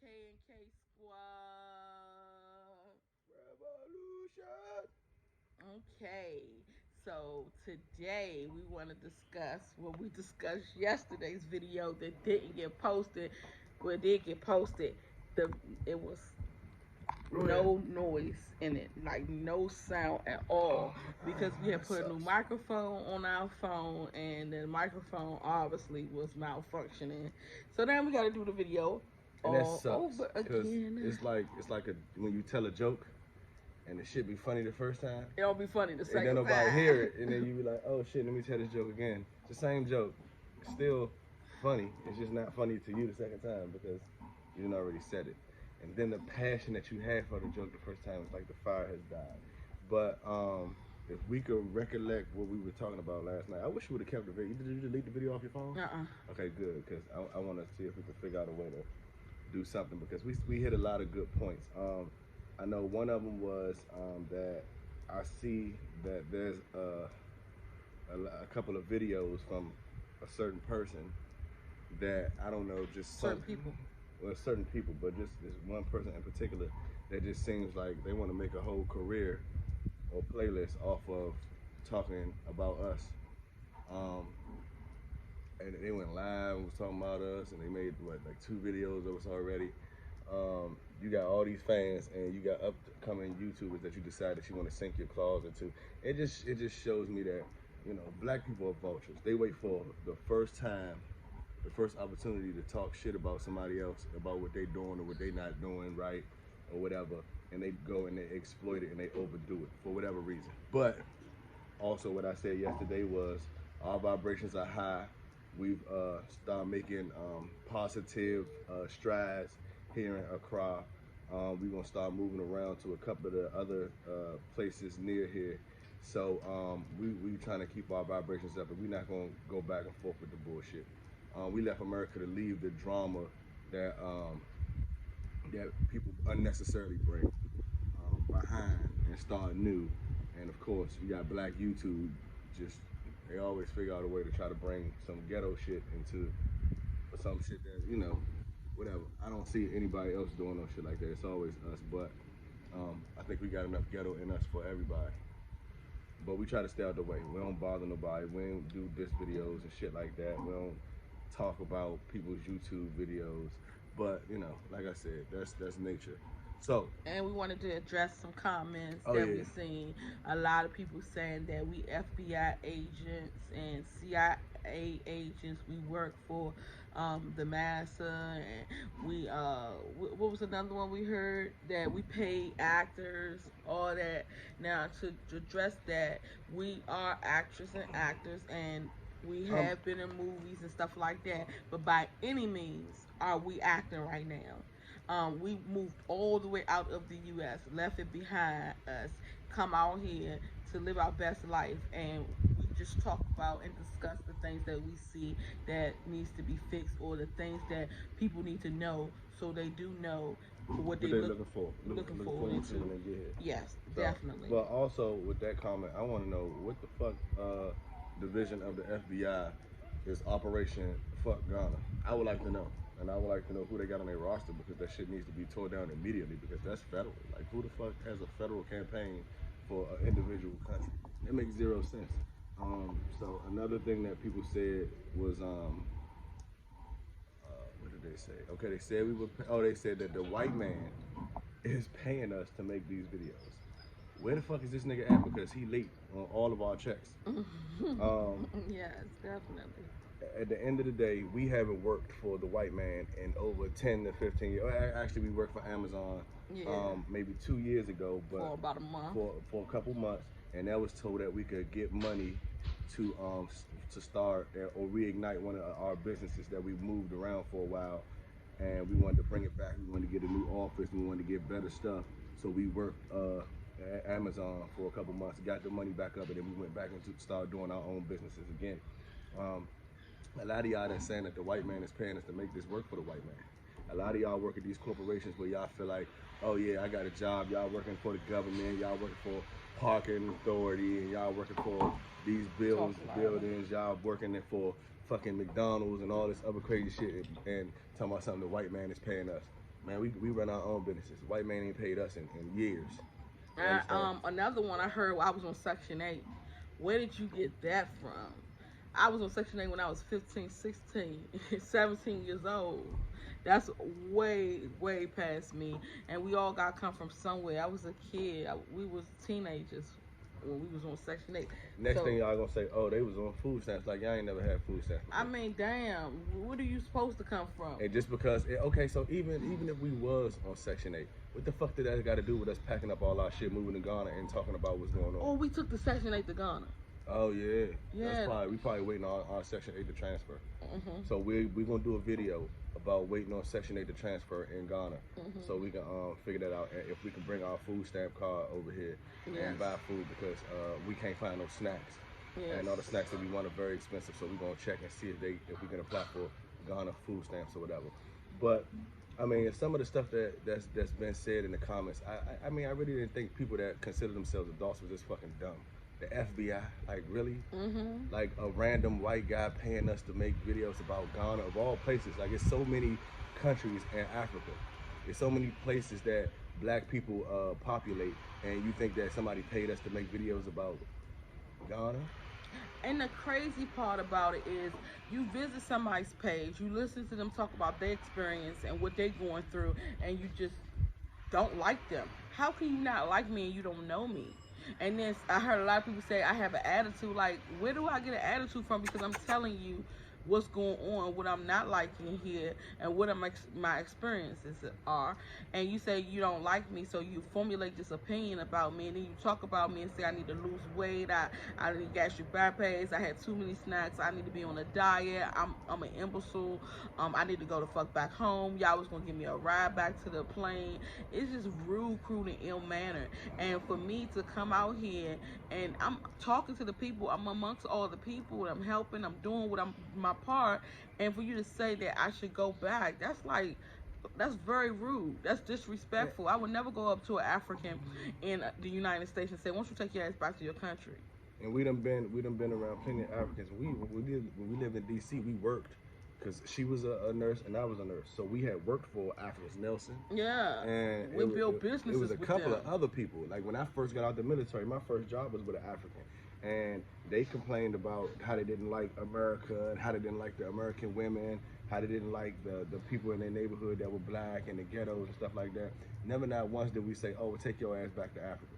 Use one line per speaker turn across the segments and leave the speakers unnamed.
K Squad.
Revolution.
Okay, so today we want to discuss what we discussed yesterday's video that didn't get posted. Well, it did get posted. The it was no noise in it, like no sound at all, because we had put a new microphone on our phone, and the microphone obviously was malfunctioning. So then we got to do the video
And that
all
sucks
over
because
again.
it's like a when you tell a joke and the shit be funny the first time
It'll be funny the
and then
second
nobody hear
time.
it and then you be like, oh shit, let me tell this joke again. It's the same joke. It's still funny. It's just not funny to you the second time because you didn't already said it. And then the passion that you had for the joke the first time is like the fire has died. But if we could recollect what we were talking about last night, I wish you would have kept the video. Did you delete the video off your phone? Okay, good, because I want to see if we can figure out a way to do something because we hit a lot of good points. I know one of them was that I see that there's a couple of videos from a certain person that I don't know, just
certain people.
Well, certain people, but just this one person in particular that just seems like they want to make a whole career or playlist off of talking about us. Um, and they went live and was talking about us, and they made like 2 videos of us already. You got all these fans, and you got upcoming YouTubers that you decide that you want to sink your claws into. It just shows me that black people are vultures. They wait for the first time, the first opportunity to talk shit about somebody else, about what they doing or what they not doing right or whatever, and they go and they exploit it and they overdo it for whatever reason. But also, what I said yesterday was our vibrations are high. We've started making positive strides here in Accra. We're gonna start moving around to a couple of the other places near here. So we trying to keep our vibrations up, and we're not gonna go back and forth with the bullshit. We left America to leave the drama that that people unnecessarily bring behind and start new. And of course, you got Black YouTube. Just they always figure out a way to try to bring some ghetto shit into or some shit that whatever. I don't see anybody else doing no shit like that. It's always us. But I think we got enough ghetto in us for everybody. But we try to stay out the way. We don't bother nobody. We don't do diss videos and shit like that. We don't talk about people's YouTube videos. But like I said, that's nature. So,
and we wanted to address some comments that we seen. A lot of people saying that we FBI agents and CIA agents. We work for the massa, and we what was another one we heard that we pay actors, all that. Now to address that, we are actors and actors, and we have been in movies and stuff like that. But by any means, are we acting right now? We moved all the way out of the U.S., left it behind us, come out here to live our best life, and we just talk about and discuss the things that we see that needs to be fixed, or the things that people need to know, so they do know what they
they're looking for,
looking
looking
forward
forward to
into.
when they get here.
Yes,
So,
definitely.
but also with that comment, I want to know what the fuck division of the FBI is Operation Fuck Ghana. I would like to know, and I would like to know who they got on their roster because that shit needs to be tore down immediately because that's federal. Like, who the fuck has a federal campaign for an individual country? That makes zero sense. So another thing that people said was what did they say? Okay, they said we were. They said that the white man is paying us to make these videos. Where the fuck is this nigga at? Because he late on all of our checks.
Yes, definitely.
At the end of the day, we haven't worked for the white man in over 10 to 15 years. Actually, we worked for Amazon maybe 2 years ago, but
for about a month.
For a couple months, and that was told that we could get money to start or reignite one of our businesses that we moved around for a while, and we wanted to bring it back. We wanted to get a new office. We wanted to get better stuff. So we worked at Amazon for a couple months, got the money back up, and then we went back into start doing our own businesses again. A lot of y'all that's saying that the white man is paying us to make this work for the white man. A lot of y'all work at these corporations where y'all feel like, oh yeah, I got a job. Y'all working for the government. Y'all working for parking authority, and y'all working for these buildings. Y'all working for fucking McDonald's and all this other crazy shit, and talking about something the white man is paying us. Man, we run our own businesses. White man ain't paid us in years.
Another one I heard, I was on Section 8. Where did you get that from? I was on Section 8 when I was 15, 16, 17 years old. That's way past me. And we all got come from somewhere. I was a kid. We was teenagers when we was on Section 8.
Next thing y'all gonna say, oh, they was on food stamps. Like, y'all ain't never had food stamps before.
I mean, damn, where are you supposed to come from?
And just because, okay, so even if we was on Section 8, what the fuck did that got to do with us packing up all our shit, moving to Ghana, and talking about what's going on?
Oh, we took the Section 8 to Ghana.
Oh, yeah. We probably waiting on our Section 8 to transfer. So we gonna do a video about waiting on Section 8 to transfer in Ghana, so we can figure that out. And if we can bring our food stamp card over here and buy food, because we can't find no snacks, and all the snacks that we want are very expensive. So we're gonna check and see if we can apply for Ghana food stamps or whatever. But I mean, some of the stuff that's been said in the comments, I mean, I really didn't think people that consider themselves adults was just fucking dumb. The FBI, like, really? Like a random white guy paying us to make videos about Ghana, of all places. Like, it's so many countries in Africa. There's so many places that black people populate, and you think that somebody paid us to make videos about Ghana?
And the crazy part about it is, you visit somebody's page, you listen to them talk about their experience and what they're going through, and you just don't like them. How can you not like me and you don't know me? And then I heard a lot of people say I have an attitude. Like, where do I get an attitude from? Because I'm telling you what's going on, what I'm not liking here, and what my experiences are. And you say you don't like me, so you formulate this opinion about me, and then you talk about me and say I need to lose weight, I need gastric bypass, I had too many snacks, I need to be on a diet, I'm an imbecile, I need to go the fuck back home, y'all was gonna give me a ride back to the plane. It's just rude, crude, and ill-mannered. And for me to come out here and I'm talking to the people, I'm amongst all the people, I'm helping, I'm doing my part, and for you to say that I should go back, that's very rude. That's disrespectful. I would never go up to an African in the United States and say, "Why don't you take your ass back to your country?"
And we done been around plenty of Africans. When we lived in D.C., we worked, because she was a nurse and I was a nurse, so we had worked for Africans, Nelson.
Yeah.
And
we built businesses.
It was a couple
of
other people. Like, when I first got out the military, my first job was with an African. And they complained about how they didn't like America, and how they didn't like the American women, how they didn't like the people in their neighborhood that were black, and the ghettos and stuff like that. Never not once did we say, oh, well, take your ass back to Africa.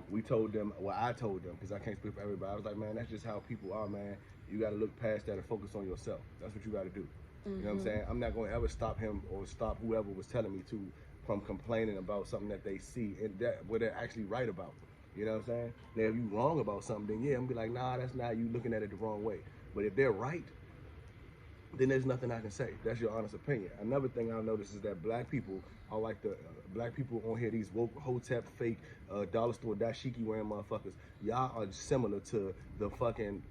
We told them, well, I told them, because I can't speak for everybody. I was like, man, that's just how people are, man. You got to look past that and focus on yourself. That's what you got to do. You know what I'm saying? I'm not going to ever stop him or stop whoever was telling me to from complaining about something that they see and that what they're actually right about. You know what I'm saying? Now, if you wrong about something, then yeah, I'm gonna be like, nah, that's not, you looking at it the wrong way. But if they're right, then there's nothing I can say. That's your honest opinion. Another thing I've noticed is that black people are like black people on here, these woke, hotep, fake, dollar store, dashiki wearing motherfuckers. Y'all are similar to the fucking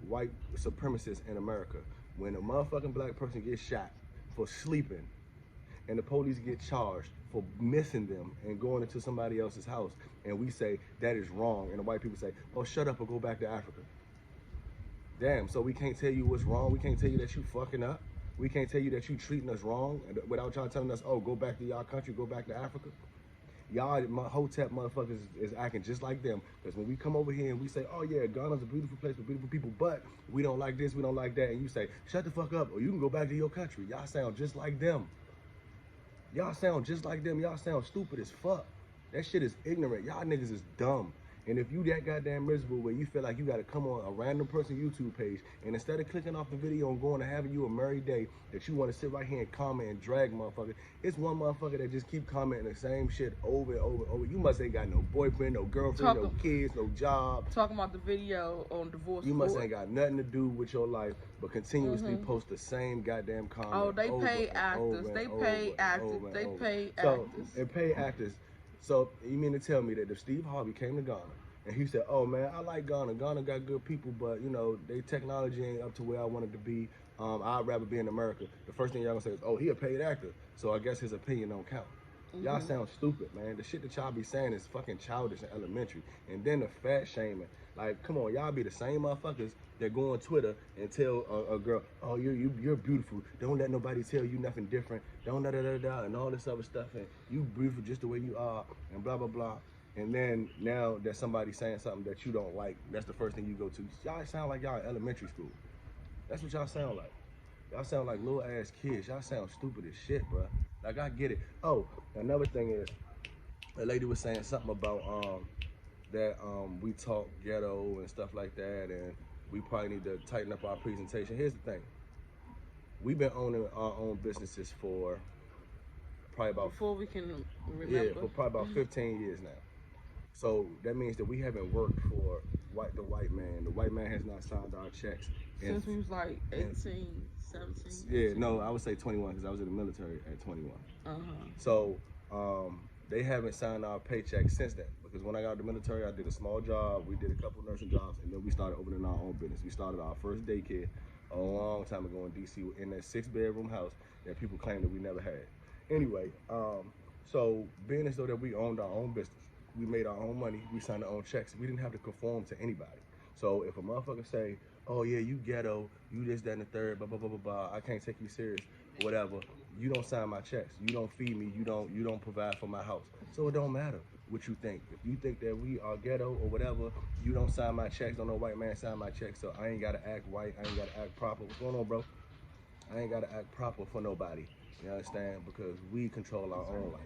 white supremacists in America. When a motherfucking black person gets shot for sleeping, and the police get charged for missing them and going into somebody else's house, and we say that is wrong, and the white people say, oh, shut up or go back to Africa. Damn, so we can't tell you what's wrong, we can't tell you that you fucking up, we can't tell you that you treating us wrong without y'all telling us, oh, go back to y'all country, go back to Africa. Y'all, my hotep motherfuckers is acting just like them, because when we come over here and we say, oh yeah, Ghana's a beautiful place with beautiful people, but we don't like this, we don't like that, and you say, shut the fuck up or you can go back to your country. Y'all sound just like them. Y'all sound just like them. Y'all sound stupid as fuck. That shit is ignorant. Y'all niggas is dumb. And if you that goddamn miserable where you feel like you gotta come on a random person YouTube page, and instead of clicking off the video and going and having you a merry day, that you wanna sit right here and comment and drag motherfucker, it's one motherfucker that just keep commenting the same shit over and over and over. You must ain't got no boyfriend, no girlfriend, no kids, no job.
Talking about the video on divorce.
You must ain't got nothing to do with your life, but continuously post the same goddamn comment.
Oh, they pay actors. They pay actors. They pay actors.
And pay actors. So you mean to tell me that if Steve Harvey came to Ghana and he said, oh man, I like Ghana. Ghana got good people, but you know, they technology ain't up to where I want it to be. I'd rather be in America. The first thing y'all gonna say is, oh, he a paid actor, so I guess his opinion don't count. Y'all sound stupid, man. The shit that y'all be saying is fucking childish and elementary. And then the fat shaming. Like, come on, y'all be the same motherfuckers that go on Twitter and tell a girl, oh, you're beautiful. Don't let nobody tell you nothing different. Don't da da da da and all this other stuff. And you beautiful just the way you are and blah blah blah. And then now that somebody's saying something that you don't like, that's the first thing you go to. Y'all sound like y'all in elementary school. That's what y'all sound like. Y'all sound like little ass kids. Y'all sound stupid as shit, bro. Like, I get it. Oh, another thing is, a lady was saying something about that we talk ghetto and stuff like that, and we probably need to tighten up our presentation. Here's the thing: we've been owning our own businesses for probably about
before we can remember.
For probably about 15 years now. So that means that we haven't worked for the white man. The white man has not signed our checks
since we was like 18, 17.
Yeah, no, I would say 21 because I was in the military at 21. So they haven't signed our paycheck since then. Because when I got out of the military, I did a small job. We did a couple nursing jobs, and then we started opening our own business. We started our first daycare a long time ago in D.C. in that 6-bedroom house that people claim that we never had. Anyway, so being as though that we owned our own business, we made our own money, we signed our own checks. We didn't have to conform to anybody. So if a motherfucker say, oh yeah, you ghetto, you this, that, and the third, blah, blah, blah, blah, blah, I can't take you serious, whatever, you don't sign my checks. You don't feed me, you don't provide for my house. So it don't matter what you think. If you think that we are ghetto or whatever, you don't sign my checks, don't no white man sign my checks, so I ain't gotta act white, I ain't gotta act proper. What's going on, bro? I ain't gotta act proper for nobody, you understand? Because we control our own life.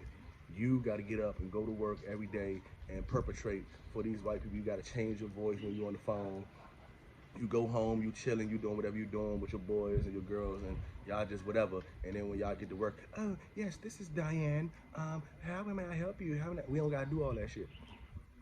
You got to get up and go to work every day and perpetrate for these white people. You got to change your voice when you're on the phone. You go home, you chilling, you doing whatever you doing with your boys and your girls, and y'all just whatever. And then when y'all get to work, oh yes, this is Diane. How may I help you? We don't got to do all that shit.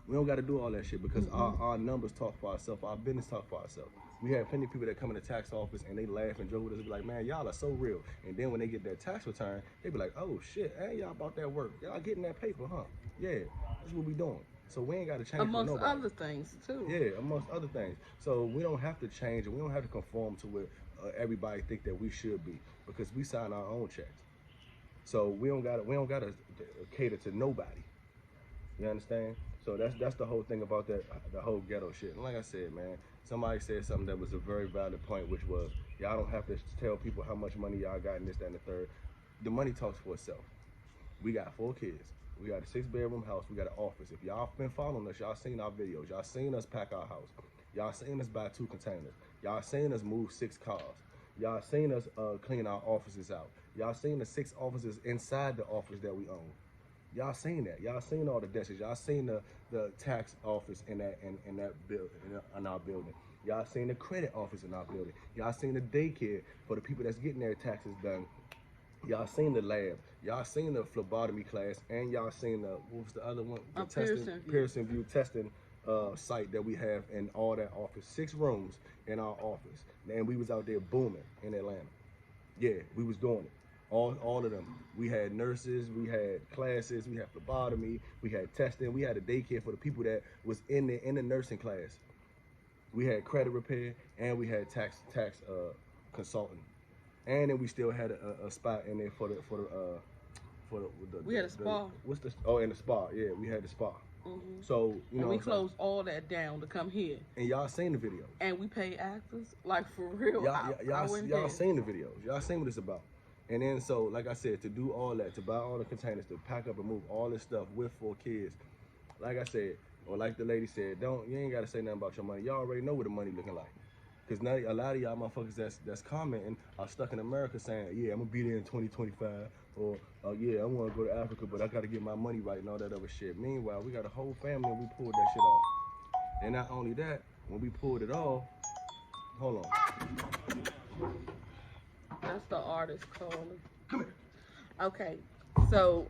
We don't got to do all that shit because our numbers talk for ourselves. Our business talk for ourselves. We have plenty of people that come in the tax office and they laugh and joke with us and be like, man, y'all are so real. And then when they get their tax return, they be like, oh shit, hey, y'all about that work. Y'all getting that paper, huh? Yeah, this is what we doing. So we ain't got to change
amongst other things too.
Yeah, amongst other things. So we don't have to change and we don't have to conform to what everybody think that we should be because we sign our own checks. So we don't gotta cater to nobody. You understand? So that's the whole thing about the whole ghetto shit. And like I said, man, somebody said something that was a very valid point, which was y'all don't have to tell people how much money y'all got in this, that, and the third. The money talks for itself. We got 4 kids. We got a 6-bedroom house. We got an office. If y'all been following us, y'all seen our videos. Y'all seen us pack our house. Y'all seen us buy 2 containers. Y'all seen us move 6 cars. Y'all seen us clean our offices out. Y'all seen the 6 offices inside the office that we own. Y'all seen that. Y'all seen all the desks. Y'all seen the tax office in that building in our building. Y'all seen the credit office in our building. Y'all seen the daycare for the people that's getting their taxes done. Y'all seen the lab. Y'all seen the phlebotomy class, and y'all seen what was the other one? The Pearson View testing site that we have in all that office. 6 rooms in our office, and we was out there booming in Atlanta. Yeah, we was doing it. All of them. We had nurses, we had classes, we had phlebotomy, we had testing, we had a daycare for the people that was in the nursing class. We had credit repair, and we had tax consultant, and then we still had a spot in there for the
we had a spa.
And the spa. Yeah, we had the spa. So you know,
we closed all that down to come here.
And y'all seen the video.
And we pay actors like for real.
Y'all seen the videos. Y'all seen what it's about. And then so, like I said, to do all that, to buy all the containers, to pack up and move all this stuff with 4 kids, like I said, or like the lady said, you ain't gotta say nothing about your money. Y'all already know what the money looking like. Cause now a lot of y'all motherfuckers that's commenting are stuck in America saying, yeah, I'm gonna be there in 2025, or yeah, I wanna go to Africa, but I gotta get my money right and all that other shit. Meanwhile, we got a whole family and we pulled that shit off. And not only that, when we pulled it off, hold on.
That's the artist calling.
Come here.
Okay, so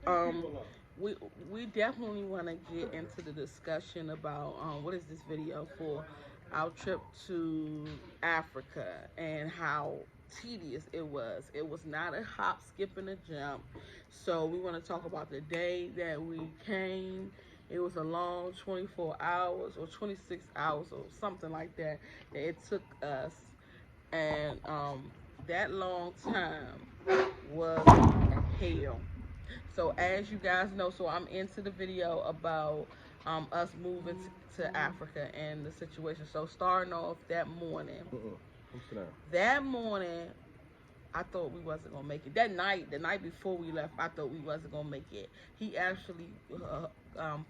we definitely want to get into the discussion about what is this video for? Our trip to Africa and how tedious it was. It was not a hop, skip, and a jump. So we want to talk about the day that we came. It was a long 24 hours or 26 hours or something like that it took us. And that long time was hell. So as you guys know, so I'm into the video about us moving to Africa and the situation. So starting off that morning, that morning, I thought we wasn't gonna make it. That night, the night before we left, I thought we wasn't gonna make it. He actually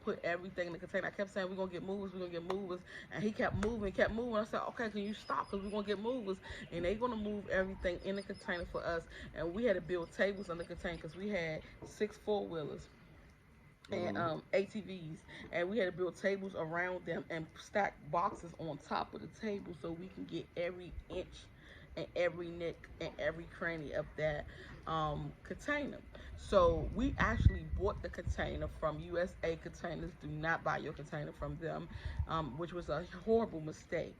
put everything in the container. I kept saying we're gonna get movers, and he kept moving. I said, okay, can you stop? Cause we're gonna get movers, and they gonna move everything in the container for us. And we had to build tables on the container because we had 6 4-wheelers and ATVs, and we had to build tables around them and stack boxes on top of the table so we can get every inch and every nick and every cranny of that container. So we actually bought the container from USA Containers. Do not buy your container from them, which was a horrible mistake.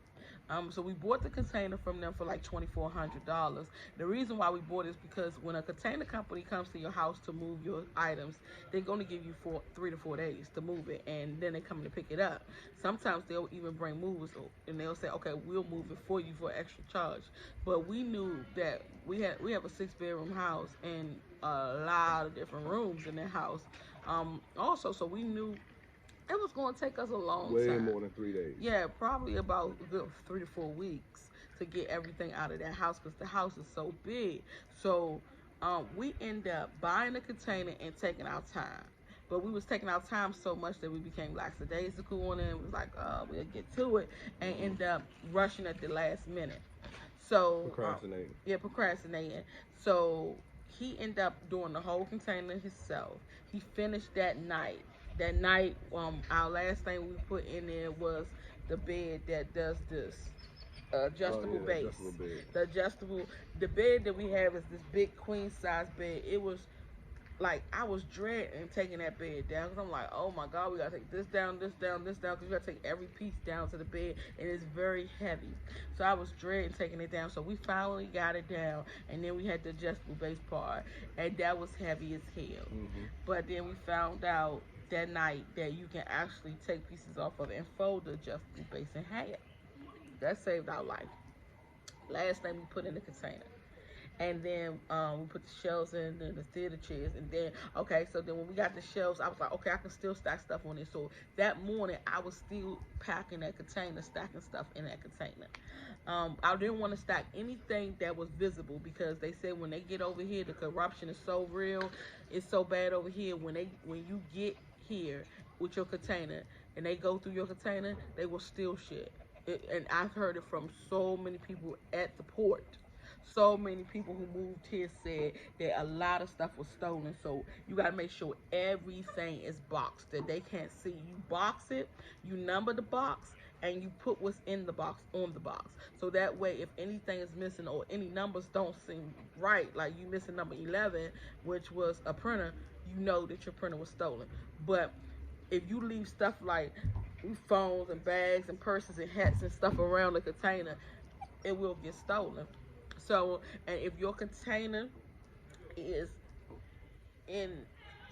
So we bought the container from them for like $2,400. The reason why we bought it is because when a container company comes to your house to move your items, they're going to give you 3 to 4 days to move it, and then they come to pick it up. Sometimes they'll even bring movers, and they'll say, okay, we'll move it for you for extra charge. But we knew that we have a 6-bedroom house and a lot of different rooms in that house. Also, so we knew it was going to take us a long time.
Way more than 3 days.
Yeah, probably about a good 3 to 4 weeks to get everything out of that house because the house is so big. So we end up buying a container and taking our time. But we was taking our time so much that we became lackadaisical on it. It was like, we'll get to it, and end up rushing at the last minute. So procrastinating. So he ended up doing the whole container himself. He finished that night. Our last thing we put in there was the bed that does this adjustable base. The bed that we have is this big queen size bed. It was like I was dreading taking that bed down because I'm like, oh my God, we gotta take this down, because we gotta take every piece down to the bed, and it's very heavy. So I was dreading taking it down. So we finally got it down, and then we had the adjustable base part, and that was heavy as hell. But then we found out that night that you can actually take pieces off of it and fold the adjustable base in half. That saved our life. Last thing we put in the container. And then we put the shelves in and the theater chairs. And then, so then when we got the shelves, I was like, okay, I can still stack stuff on it. So that morning, I was still packing that container, stacking stuff in that container. I didn't want to stack anything that was visible because they said when they get over here, the corruption is so real. It's so bad over here. When you get here with your container and they go through your container, they will steal shit. And I've heard it from so many people at the port. So many people who moved here said that a lot of stuff was stolen. So you got to make sure everything is boxed, that they can't see. You box it, you number the box, and you put what's in the box on the box. So that way, if anything is missing or any numbers don't seem right, like you missing number 11, which was a printer, you know that your printer was stolen. But if you leave stuff like phones and bags and purses and hats and stuff around the container, it will get stolen. So, and if your container is in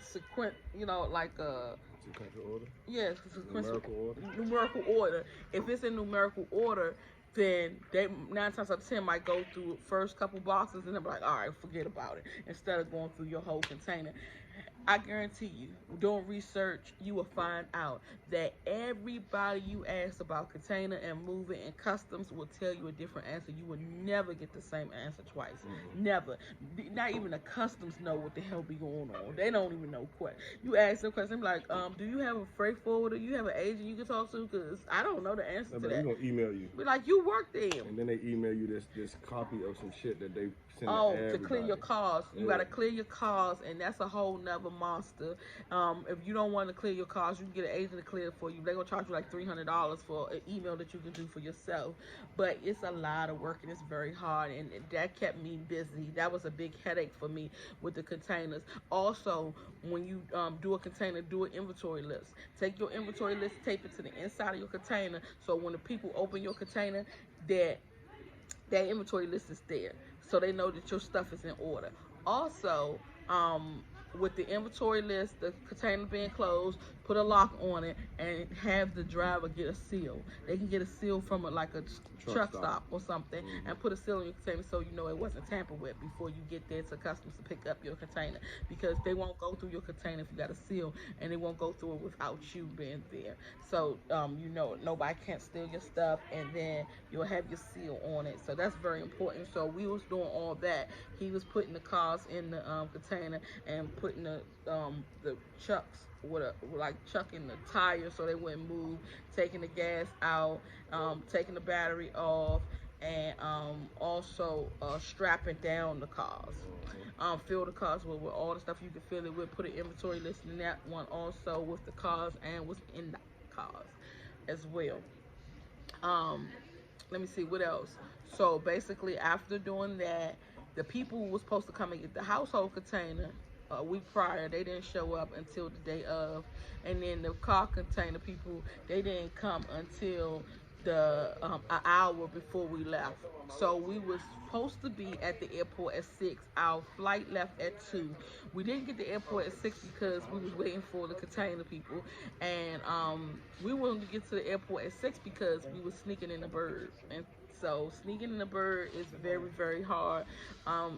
sequential order?
Yes,
numerical
order. If it's in numerical order, then they 9 times out of 10 might go through first couple boxes and they'll be like, all right, forget about it, instead of going through your whole container. I guarantee you, doing research, you will find out that everybody you ask about container and moving and customs will tell you a different answer. You will never get the same answer twice. Never. Not even the customs know what the hell be going on. They don't even know what. You ask them questions like, do you have a freight forwarder? You have an agent you can talk to? Because I don't know the answer to that.
They're going to email you.
Be like, you work there.
And then they email you this copy of some shit that they send to everybody.
To clear your cars. You got to clear your cars, and that's a whole nother monster. If you don't want to clear your cars, you can get an agent to clear it for you. They're going to charge you like $300 for an email that you can do for yourself. But it's a lot of work, and it's very hard, and that kept me busy. That was a big headache for me with the containers. Also, when you do a container, do an inventory list. Take your inventory list, tape it to the inside of your container, so when the people open your container, that inventory list is there, so they know that your stuff is in order. Also, with the inventory list, the container being closed, put a lock on it, and have the driver get a seal. They can get a seal from like a truck stop or something, and put a seal in your container so you know it wasn't tampered with before you get there to customs to pick up your container, because they won't go through your container if you got a seal, and they won't go through it without you being there. So you know nobody can't steal your stuff, and then you'll have your seal on it. So that's very important. So we was doing all that. He was putting the cars in the container and putting the chucks with like chucking the tires so they wouldn't move, taking the gas out, taking the battery off, and also strapping down the cars. Fill the cars with all the stuff you can fill it with. Put an inventory list in that one also with the cars and what's in the cars as well. Let me see what else. So basically, after doing that, the people who was supposed to come and get the household container a week prior, they didn't show up until the day of, and then the car container people, they didn't come until the an hour before we left. So we was supposed to be at the airport at 6. Our flight left at 2. We didn't get to the airport at 6 because we was waiting for the container people, and we wanted to get to the airport at 6 because we was sneaking in the bird. And so sneaking in the bird is very, very hard,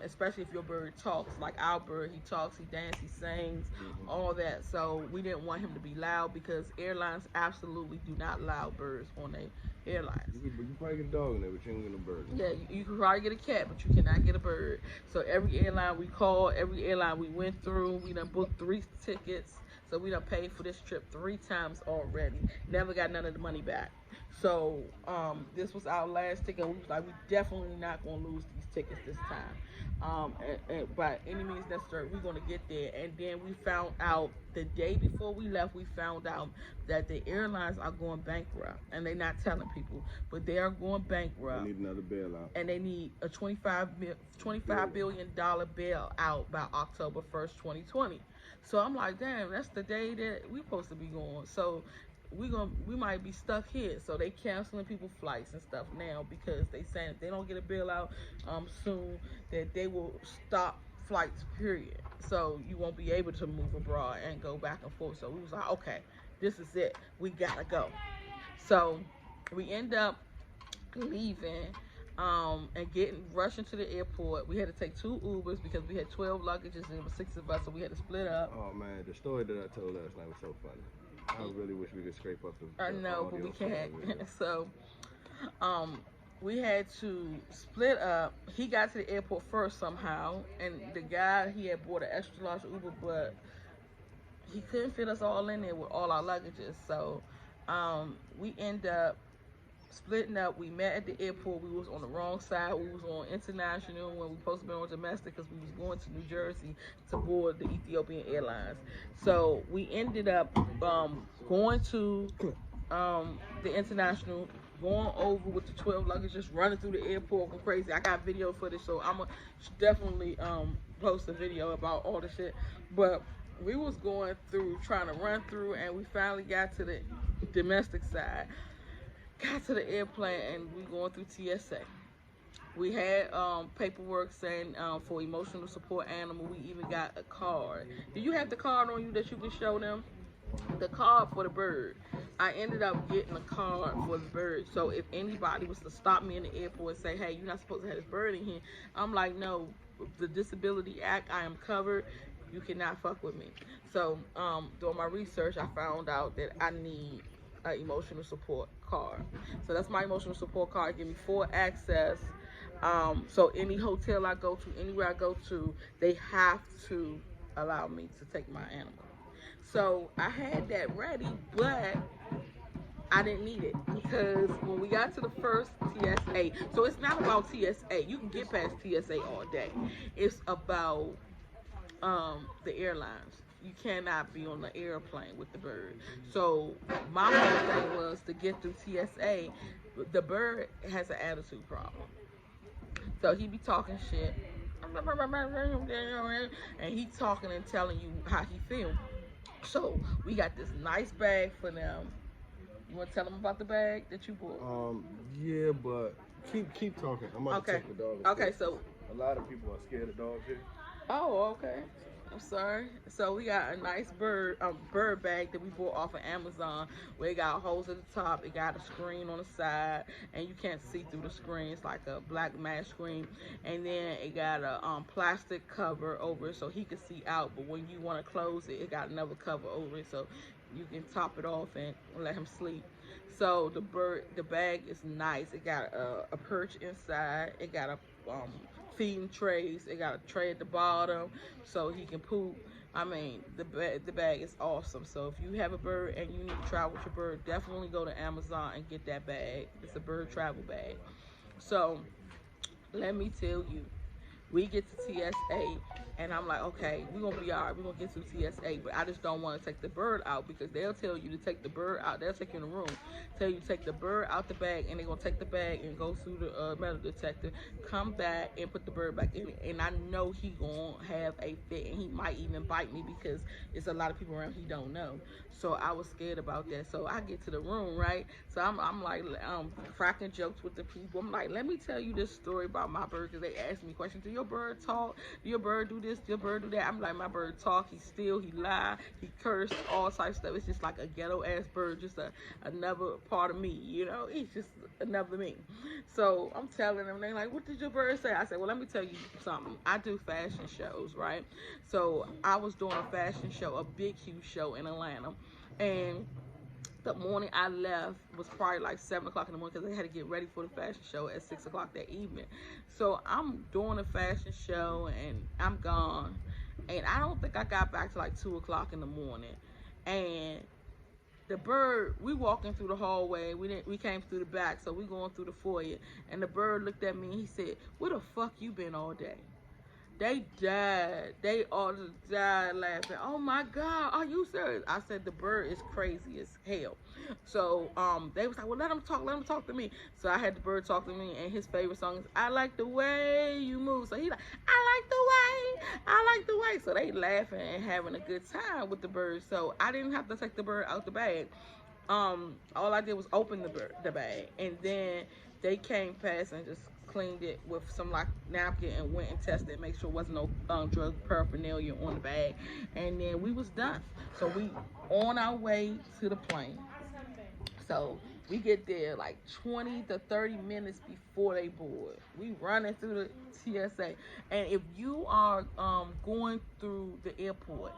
especially if your bird talks. Like our bird, he talks, he dances, he sings, all that. So we didn't want him to be loud because airlines absolutely do not allow birds on their airlines.
You can probably get a dog in there, but you ain't get a bird.
Yeah, you can probably get a cat, but you cannot get a bird. So every airline we called, every airline we went through, we done booked 3 tickets. So we done paid for this trip 3 times already. Never got none of the money back. So this was our last ticket. We was like, we definitely not gonna lose these tickets this time. And by any means necessary, we're gonna get there. And then we found out the day before we left, we found out that the airlines are going bankrupt, and they're not telling people, but they are going bankrupt.
They need another bailout,
and they need a $25 billion bailout by October 1st, 2020. So I'm like, damn, that's the day that we supposed to be going. So we might be stuck here. So they canceling people flights and stuff now because they saying if they don't get a bailout soon, that they will stop flights, period. So you won't be able to move abroad and go back and forth. So we was like, okay, this is it. We gotta go. So we end up leaving and rushing to the airport. We had to take 2 Ubers because we had 12 luggages and there were 6 of us, so we had to split up.
Oh man, the story that I told last night was so funny. I really wish we could scrape up the
I know, but we can't. So we had to split up. He got to the airport first somehow, and the guy, he had bought an extra large Uber, but he couldn't fit us all in there with all our luggages. So we end up splitting up. We met at the airport. We was on the wrong side. We was on international when we supposed to be on domestic because we was going to New Jersey to board the Ethiopian Airlines. So we ended up going to the international, going over with the 12 luggage, just running through the airport, going crazy. I got video footage, so I'm gonna definitely post a video about all the shit. But we was going through, trying to run through, and we finally got to the domestic side. Got to the airplane, and we going through TSA. We had paperwork saying for emotional support animal. We even got a card. Do you have the card on you that you can show them? The card for the bird. I ended up getting a card for the bird. So if anybody was to stop me in the airport and say, hey, you're not supposed to have this bird in here, I'm like, no, the Disability Act, I am covered. You cannot fuck with me. So doing my research, I found out that I need an emotional support card. So that's my emotional support card. Give me full access. So any hotel I go to, anywhere I go to, they have to allow me to take my animal. So I had that ready, but I didn't need it because when we got to the first TSA, so it's not about TSA. You can get past TSA all day. It's about the airlines. You cannot be on the airplane with the bird. So my whole thing was to get through TSA. The bird has an attitude problem. So he be talking shit, and he talking and telling you how he feel. So we got this nice bag for them. You want to tell them about the bag that you bought?
Yeah, but keep talking. I'm about to take the dog.
Okay, so
a lot of people are scared of dogs here.
Oh, okay. I'm sorry. So we got a nice bird bag that we bought off of Amazon where it got holes at the top, it got a screen on the side, and you can't see through the screen. It's like a black matte screen, and then it got a plastic cover over it so he could see out. But when you want to close it, it got another cover over it so you can top it off and let him sleep. So the bag is nice. It got a perch inside. It got a feeding trays. It got a tray at the bottom so he can poop. I mean, the bag is awesome. So if you have a bird and you need to travel with your bird, definitely go to Amazon and get that bag. It's a bird travel bag. So let me tell you, we get to TSA, and I'm like, okay, we're gonna be all right. We're gonna get to TSA, but I just don't want to take the bird out because they'll tell you to take the bird out. They'll take you in the room, tell you to take the bird out the bag, and they're gonna take the bag and go through the metal detector, come back and put the bird back in. And I know he gonna have a fit, and he might even bite me because it's a lot of people around he don't know. So I was scared about that. So I get to the room, right? So I'm like cracking jokes with the people. I'm like, let me tell you this story about my bird because they asked me questions. Do your bird talk? Do your bird do this? Do your bird do that? I'm like, my bird talk. He steal. He lie. He curse. All types of stuff. It's just like a ghetto ass bird. Just another part of me. You know, he's just another me. So I'm telling them. They're like, what did your bird say? I said, well, let me tell you something. I do fashion shows, right? So I was doing a fashion show, a big huge show in Atlanta, and the morning I left was probably like 7 o'clock in the morning because they had to get ready for the fashion show at 6 o'clock that evening. So I'm doing a fashion show and I'm gone, and I don't think I got back to like 2 o'clock in the morning. And the bird, we walking through the hallway. We came through the back, so we going through the foyer. And the bird looked at me and he said, "Where the fuck you been all day?" They died. They all just died laughing. Oh my God, are you serious? I said the bird is crazy as hell. So they was like, well, let him talk to me. So I had the bird talk to me, and his favorite song is I Like the Way You Move. So he like, I like the way, I like the way. So they laughing and having a good time with the bird. So I didn't have to take the bird out the bag. All I did was open the bag, and then they came past and just cleaned it with some like napkin and went and tested, make sure there wasn't no drug paraphernalia on the bag, and then we was done. So we on our way to the plane. So we get there like 20 to 30 minutes before they board. We running through the TSA. And if you are going through the airport,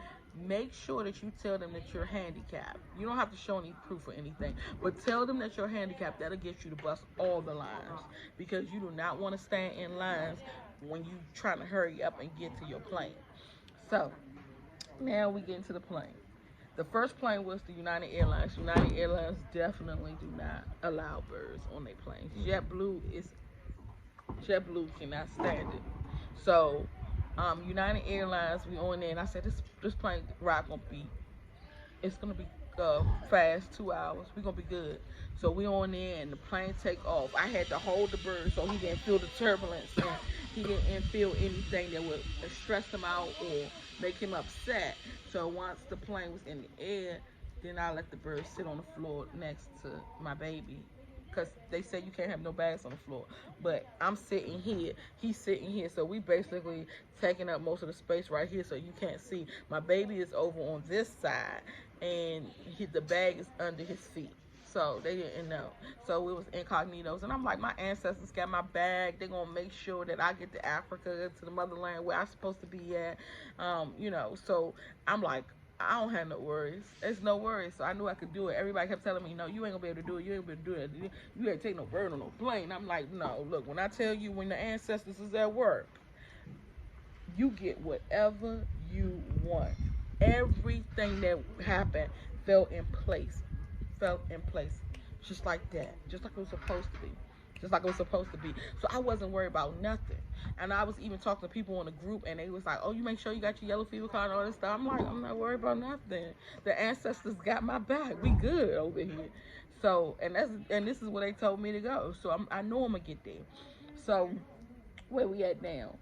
make sure that you tell them that you're handicapped. You don't have to show any proof or anything, but tell them that you're handicapped. That'll get you to bust all the lines because you do not want to stand in lines when you trying to hurry up and get to your plane. So now we get into the plane. The first plane was the United Airlines. United Airlines definitely do not allow birds on their planes. JetBlue cannot stand it. So United Airlines, we on there, and I said this plane ride gonna be it's gonna be fast, 2 hours. We're gonna be good. So we on there and the plane take off. I had to hold the bird so he didn't feel the turbulence and he didn't feel anything that would stress him out or make him upset. So once the plane was in the air, then I let the bird sit on the floor next to my baby. Because they say you can't have no bags on the floor. But I'm sitting here. He's sitting here. So we basically taking up most of the space right here so you can't see. My baby is over on this side. And the bag is under his feet. So they didn't know. So it was incognitos. And I'm like, my ancestors got my bag. They're going to make sure that I get to Africa, to the motherland where I'm supposed to be at. So I'm like, I don't have no worries. There's no worries. So I knew I could do it. Everybody kept telling me, no, you ain't gonna be able to do it. You ain't gonna be able to do it. You ain't take no bird on no plane. I'm like, no, look, when I tell you when the ancestors is at work, you get whatever you want. Everything that happened fell in place. Fell in place. Just like that. Just like it was supposed to be. Just like it was supposed to be. So I wasn't worried about nothing. And I was even talking to people in the group, and they was like, oh, you make sure you got your yellow fever card and all this stuff. I'm like, I'm not worried about nothing. The ancestors got my back. We good over here. So, and this is where they told me to go. So I know I'm going to get there. So where we at now?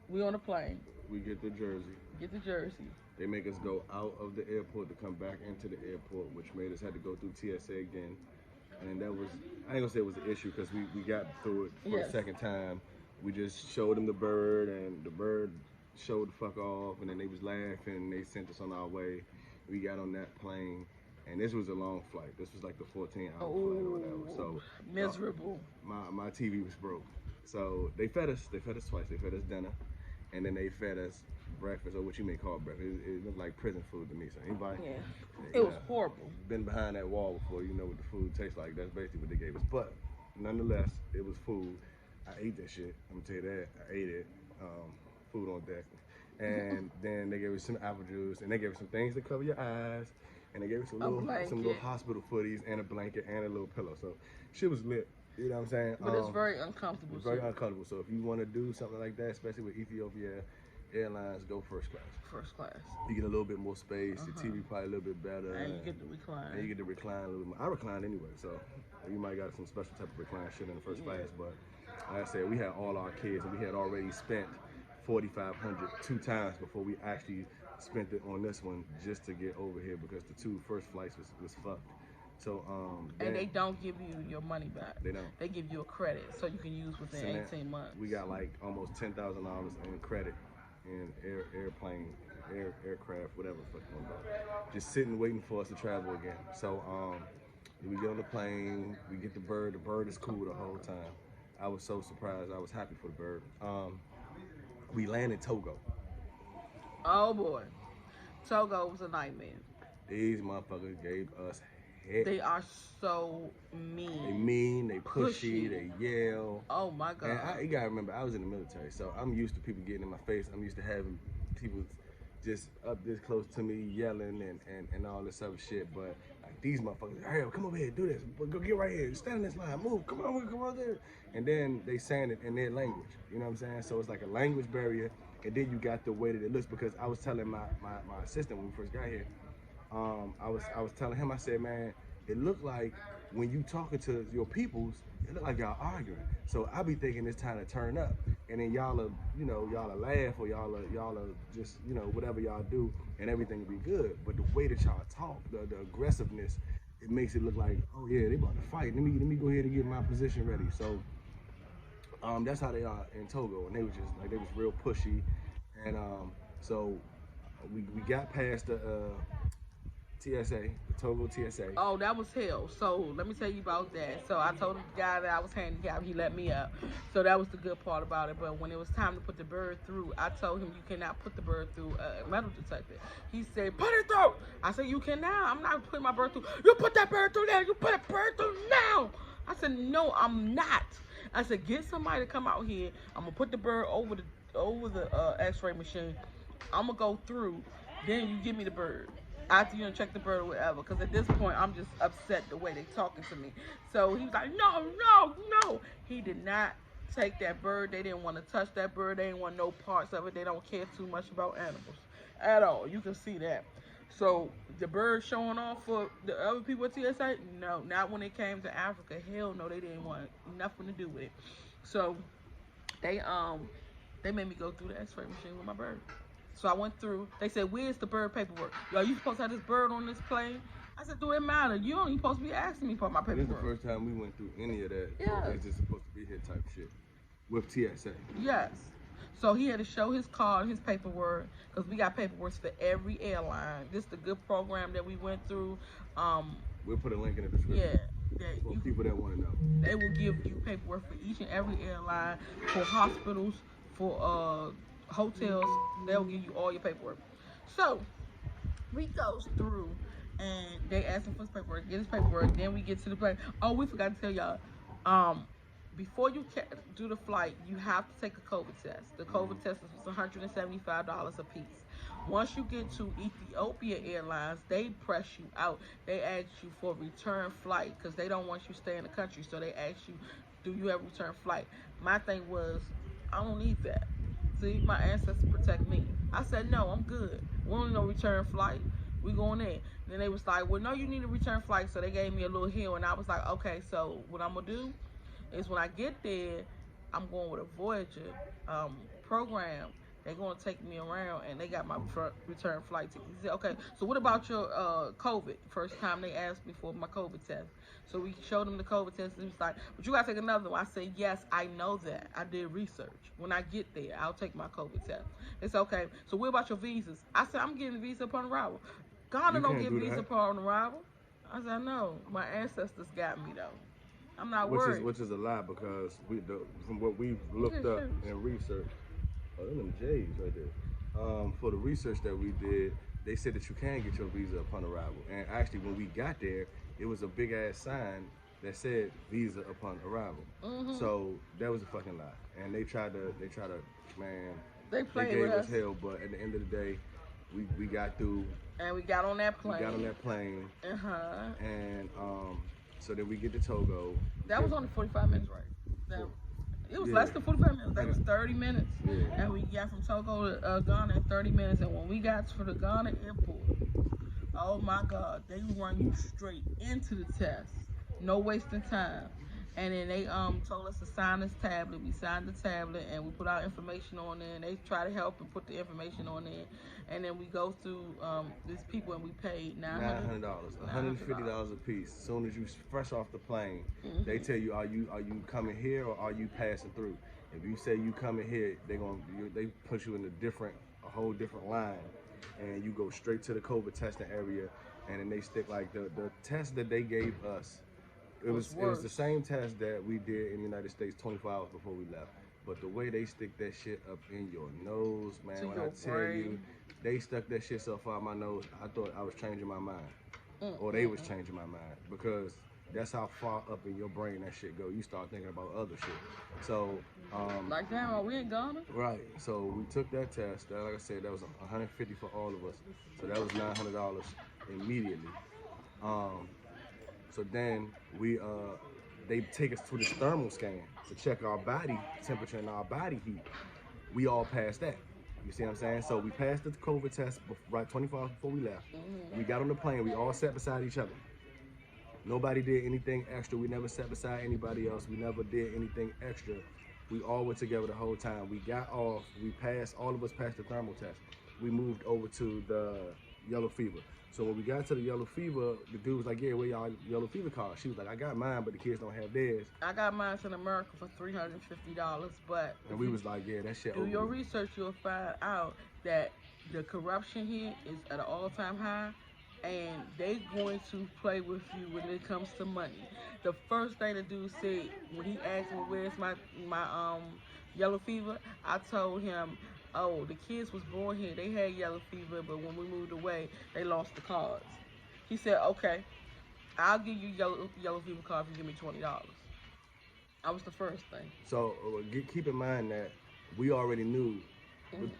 We on a plane.
We get to Jersey.
Get to Jersey.
They make us go out of the airport to come back into the airport, which made us had to go through TSA again. And that was, I ain't gonna say it was an issue because we got through it for the second time. We just showed him the bird, and the bird showed the fuck off, and then they was laughing. They sent us on our way. We got on that plane, and this was a long flight. This was like the 14-hour flight or whatever. So
miserable.
My TV was broke. So they fed us. They fed us twice. They fed us dinner, and then they fed us breakfast, or what you may call breakfast. It looked like prison food to me. So anybody,
it was horrible.
Been behind that wall before, you know what the food tastes like. That's basically what they gave us. But nonetheless, it was food. I ate that shit. I'm gonna tell you that. I ate it. Food on deck. And then they gave us some apple juice, and they gave us some things to cover your eyes, and they gave us some little hospital footies and a blanket and a little pillow. So shit was lit. You know what I'm saying?
But it's very uncomfortable.
It's very uncomfortable. So if you want to do something like that, especially with Ethiopia Airlines, go first class.
First class.
You get a little bit more space. Your TV probably a little bit better.
And you get to recline.
And you get to recline a little bit more. I reclined anyway, so you might got some special type of recline shit in the first class. But like I said, we had all our kids, and we had already spent $4,500 2 times before we actually spent it on this one just to get over here, because the 2 first flights was fucked. So
and they don't give you your money back.
They don't.
They give you a credit so you can use within 18 months.
We got like almost $10,000 in credit in aircraft, whatever the fuck you want to go. Just sitting waiting for us to travel again. So we get on the plane, we get the bird. The bird is cool the whole time. I was so surprised. I was happy for the bird. We land in Togo.
Oh boy, Togo was a nightmare.
These motherfuckers gave us hell.
They are so mean.
They mean, they pushy, they yell.
Oh my God.
And you gotta remember, I was in the military, so I'm used to people getting in my face. I'm used to having people just up this close to me yelling and all this other shit. But like these motherfuckers, hey, come over here, do this. Go get right here, stand in this line, move, come on there. And then they saying it in their language. You know what I'm saying? So it's like a language barrier. And then you got the way that it looks, because I was telling my assistant when we first got here, I was telling him, I said, man, it looked like when you talking to your peoples, it look like y'all arguing. So I be thinking it's time to turn up, and then y'all are laugh, or y'all are just, whatever y'all do, and everything will be good. But the way that y'all talk, the aggressiveness, it makes it look like, oh yeah, they about to fight. Let me go ahead and get my position ready. So that's how they are in Togo, and they was just like, they was real pushy, and so we got past the TSA, the Togo TSA.
Oh, that was hell. So let me tell you about that. So I told the guy that I was handicapped, he let me up. So that was the good part about it. But when it was time to put the bird through, I told him you cannot put the bird through a metal detector. He said, put it through. I said, you cannot. I'm not putting my bird through. You put that bird through there. You put that bird through now. I said, no, I'm not. I said, get somebody to come out here. I'm gonna put the bird over the X-ray machine. I'm gonna go through. Then you give me the bird after you check the bird or whatever. Because at this point, I'm just upset the way they talking to me. So he was like, no. He did not take that bird. They didn't want to touch that bird. They didn't want no parts of it. They don't care too much about animals at all. You can see that. So the bird showing off for the other people at TSA, no, not when it came to Africa. Hell no, they didn't want nothing to do with it. So they made me go through the X-ray machine with my bird. So I went through. They said, where's the bird paperwork? Yo, you supposed to have this bird on this plane? I said, do it matter? You don't even supposed to be asking me for my paperwork.
This is the first time we went through any of that.
Yeah.
It's just supposed to be here type shit with TSA.
Yes. So he had to show his card, his paperwork, because we got paperwork for every airline. This is the good program that we went through.
We'll put a link in the description.
Yeah.
For people that want to know.
They will give you paperwork for each and every airline, for hospitals, for hotels. They'll give you all your paperwork. So we goes through, and they ask him for his paperwork, get his paperwork. Then we get to the plane. Oh, we forgot to tell y'all. Before you do the flight, you have to take a COVID test. The COVID test is $175 a piece. Once you get to Ethiopia Airlines, they press you out. They ask you for a return flight because they don't want you to stay in the country. So they ask you, do you have a return flight? My thing was, I don't need that. See, my ancestors protect me. I said, no, I'm good. We don't need no return flight. We going in. Then they was like, well, no, you need a return flight. So they gave me a little hill, and I was like, okay, so what I'm going to do is when I get there, I'm going with a Voyager program. They're going to take me around, and they got my return flight ticket. He said, okay, so what about your COVID? First time they asked me for my COVID test. So we showed him the COVID test, and he was like, but you got to take another one. I said, yes, I know that. I did research. When I get there, I'll take my COVID test. It's okay. So what about your visas? I said, I'm getting a visa upon arrival. Ghana don't get visa upon arrival. I said, no, my ancestors got me, though. I'm not worried.
Which is a lie, because from what we've looked up and researched, them J's right there. For the research that we did, they said that you can get your visa upon arrival. And actually, when we got there, it was a big ass sign that said visa upon arrival. So that was a fucking lie. And they tried to, man,
they
gave us hell. But at the end of the day, we got through.
And we got on that plane.
And so then we get to Togo.
That was only 45 minutes, right? It was less than 45 minutes. That was 30 minutes.
Yeah.
And we got from Togo to Ghana in 30 minutes. And when we got to the Ghana airport, oh my God, they run you straight into the test. No wasting time. And then they told us to sign this tablet. We signed the tablet and we put our information on there. And they try to help and put the information on there. And then we go through these people and we paid $900.
$150 a piece. As soon as you fresh off the plane, they tell you, are you coming here or are you passing through? If you say you coming here, they put you in a whole different line, and you go straight to the COVID testing area. And then they stick like the test that they gave us. It was the same test that we did in the United States 24 hours before we left. But the way they stick that shit up in your nose, man, when I tell you, they stuck that shit so far in my nose, I thought I was changing my mind. Or they was changing my mind. Because that's how far up in your brain that shit go. You start thinking about other shit. So,
like damn, are we in Ghana?
Right. So we took that test. Like I said, that was $150 for all of us. So that was $900 immediately. So then they take us to this thermal scan to check our body temperature and our body heat. We all passed that. You see what I'm saying? So we passed the COVID test right 24 hours before we left. We got on the plane. We all sat beside each other. Nobody did anything extra. We never sat beside anybody else. We never did anything extra. We all were together the whole time. We got off. All of us passed the thermal test. We moved over to the yellow fever. So when we got to the yellow fever, the dude was like, yeah, where y'all yellow fever card? She was like, I got mine, but the kids don't have theirs.
I got mine in America for $350, but...
And we was like, yeah, that shit
do your research, you'll find out that the corruption here is at an all-time high, and they going to play with you when it comes to money. The first thing the dude said, when he asked me, where's my yellow fever, I told him, oh, the kids was born here. They had yellow fever, but when we moved away, they lost the cards. He said, okay, I'll give you yellow fever card if you give me $20. That was the first thing.
So keep in mind that we already knew,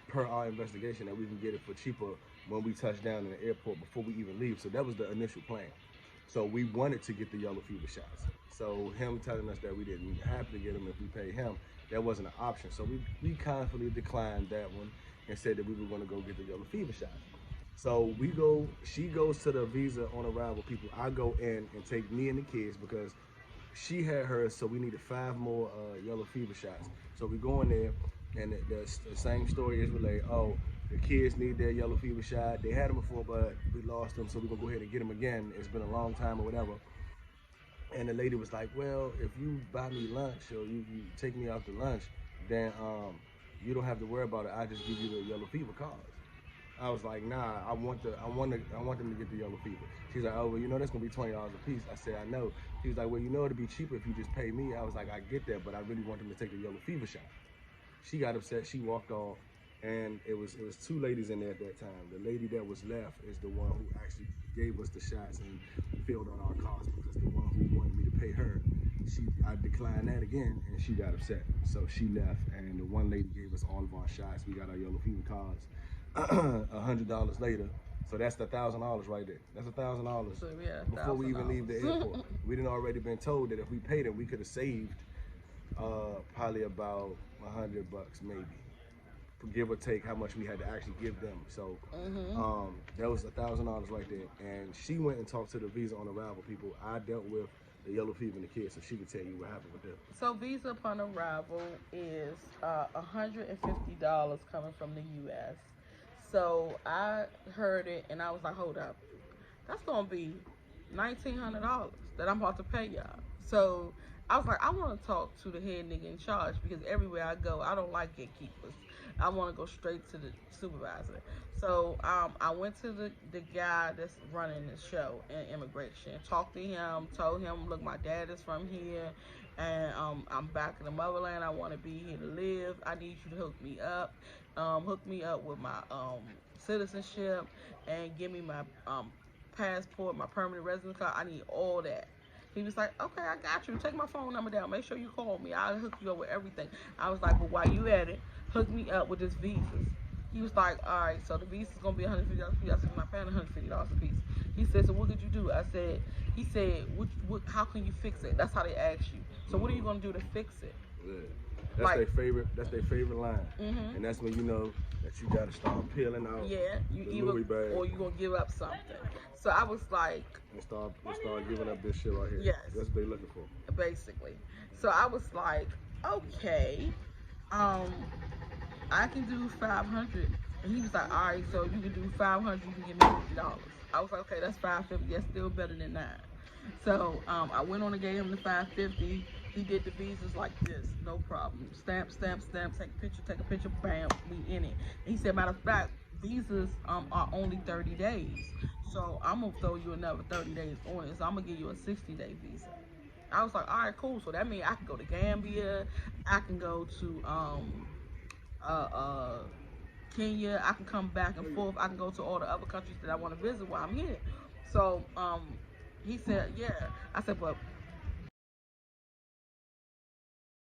per our investigation, that we can get it for cheaper when we touch down in the airport before we even leave. So that was the initial plan. So we wanted to get the yellow fever shots. So him telling us that we didn't have to get them if we paid him, that wasn't an option. So we confidently declined that one and said that we were going to go get the yellow fever shot. So she goes to the visa on arrival people. I go in and take me and the kids because she had hers, so we needed 5 more yellow fever shots. So we go in there, and the same story is relayed. Oh, the kids need their yellow fever shot. They had them before, but we lost them, so we're going to go ahead and get them again. It's been a long time or whatever. And the lady was like, well, if you buy me lunch or you take me out to lunch, then you don't have to worry about it. I just give you the yellow fever cards. I was like, nah, I want them to get the yellow fever. She's like, oh, well, you know, that's gonna be $20 a piece. I said, I know. She was like, well, you know, it'd be cheaper if you just pay me. I was like, I get that, but I really want them to take the yellow fever shot. She got upset. She walked off, and it was 2 ladies in there at that time. The lady that was left is the one who actually gave us the shots and filled on our costs, because the one who wanted me to pay her, I declined that again, and she got upset. So she left, and the one lady gave us all of our shots. We got our yellow fever cards. $100 later, so that's the $1,000 right there. That's $1,000 before we even leave the airport. We done already been told that if we paid it, we could have saved probably about $100 maybe, give or take how much we had to actually give them. So that was $1,000 right there. And she went and talked to the visa on arrival people. I dealt with the yellow fever and the kids, so she can tell you what happened with them.
So visa upon arrival is $150 coming from the U.S. So I heard it and I was like, hold up, that's gonna be $1,900 that I'm about to pay y'all. So I was like, I want to talk to the head nigga in charge because everywhere I go, I don't like gatekeepers. I want to go straight to the supervisor. So I went to the guy that's running the show in immigration, talked to him, told him, look, my dad is from here, and I'm back in the motherland. I want to be here to live. I need you to hook me up with my citizenship, and give me my passport, my permanent residence card. I need all that. He was like, okay, I got you. Take my phone number down. Make sure you call me. I'll hook you up with everything. I was like, but while you at it, hook me up with this visas. He was like, all right, so the visa's going to be $150 a piece. I said, I'm not paying $150 a piece. He said, so what could you do? He said, how can you fix it? That's how they ask you. So what are you going to do to fix it?
Yeah. That's their favorite line.
Mm-hmm.
And that's when you know that you got to start peeling out Louis bag.
Or you're going to give up something. So I was like...
And start giving up this shit right here.
Yes.
That's what they looking for.
Basically. So I was like, okay, I can do 500. And he was like, all right, so you can do 500, you can give me $50. I was like, okay, that's $550. That's still better than that. So I went on and gave him the $550. He did the visas like this, no problem. Stamp, stamp, stamp, take a picture, bam, we in it. And he said, matter of fact, visas are only 30 days. So I'm going to throw you another 30 days on it. So I'm going to give you a 60-day visa. I was like, all right, cool. So that means I can go to Gambia. I can go to Kenya. I can come back and forth. I can go to all the other countries that I want to visit while I'm here. So he said, yeah. I said, but